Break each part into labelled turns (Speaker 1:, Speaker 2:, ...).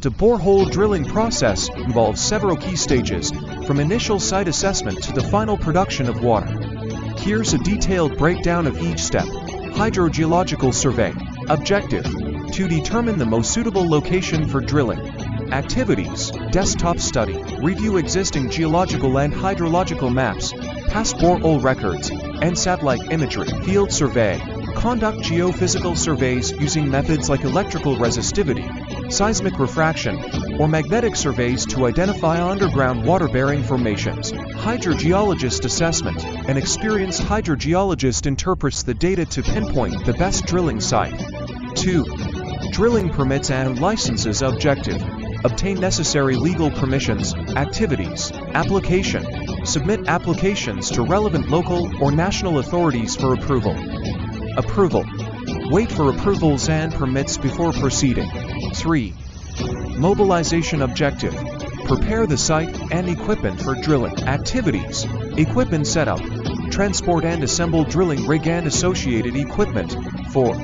Speaker 1: The borehole drilling process involves several key stages, from initial site assessment to the final production of water. Here's a detailed breakdown of each step. Hydrogeological survey. Objective: to determine the most suitable location for drilling. Activities: desktop study, review existing geological and hydrological maps, past borehole records, and satellite imagery. Field survey: conduct geophysical surveys using methods like electrical resistivity, seismic refraction, or magnetic surveys to identify underground water-bearing formations. Hydrogeologist assessment: an experienced hydrogeologist interprets the data to pinpoint the best drilling site. 2. Drilling permits and licenses. Objective: obtain necessary legal permissions. Activities: application: submit applications to relevant local or national authorities for approval. Approval: wait for approvals and permits before proceeding. 3. Mobilization. Objective: prepare the site and equipment for drilling. Activities: equipment setup, transport and assemble drilling rig and associated equipment. 4.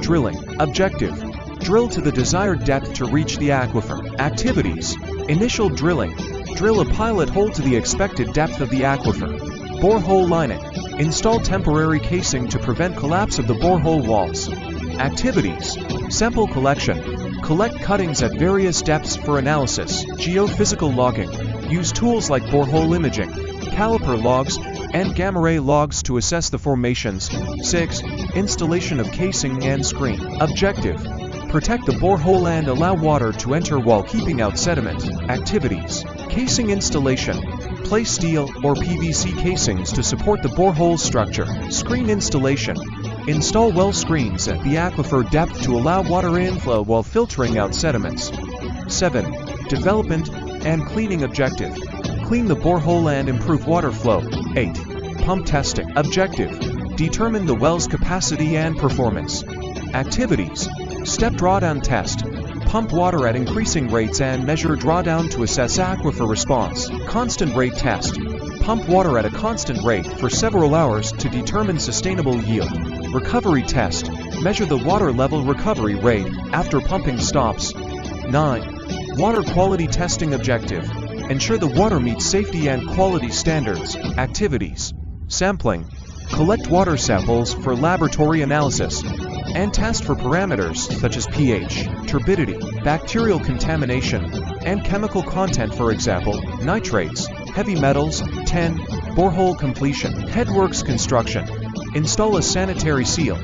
Speaker 1: Drilling. Objective: drill to the desired depth to reach the aquifer. Activities: initial drilling, drill a pilot hole to the expected depth of the aquifer. Borehole lining: install temporary casing to prevent collapse of the borehole walls. Activities: sample collection, collect cuttings at various depths for analysis. Geophysical logging: use tools like borehole imaging, caliper logs, and gamma ray logs to assess the formations. 6. Installation of casing and screen. Objective: protect the borehole and allow water to enter while keeping out sediment. Activities: casing installation: place steel or PVC casings to support the borehole structure. Screen installation: install well screens at the aquifer depth to allow water inflow while filtering out sediments. 7. Development and cleaning. Objective: clean the borehole and improve water flow. 8. Pump testing. Objective: determine the well's capacity and performance. Activities: step drawdown test, pump water at increasing rates and measure drawdown to assess aquifer response. Constant rate test: pump water at a constant rate for several hours to determine sustainable yield. Recovery test: measure the water level recovery rate after pumping stops. 9. Water quality testing. Objective: ensure the water meets safety and quality standards. Activities: sampling, collect water samples for laboratory analysis, and test for parameters such as pH, turbidity, bacterial contamination, and chemical content, for example, nitrates, heavy metals. 10. Borehole completion. Headworks construction: install a sanitary seal,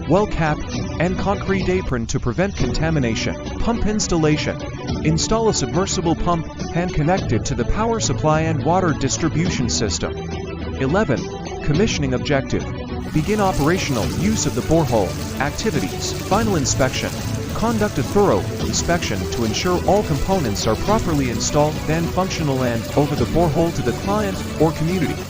Speaker 1: well cap, and concrete apron to prevent contamination. Pump installation: install a submersible pump and connect it to the power supply and water distribution system. 11. Commissioning. Objective: begin operational use of the borehole. Activities: final inspection, conduct a thorough inspection to ensure all components are properly installed, then functional and over the borehole to the client or community.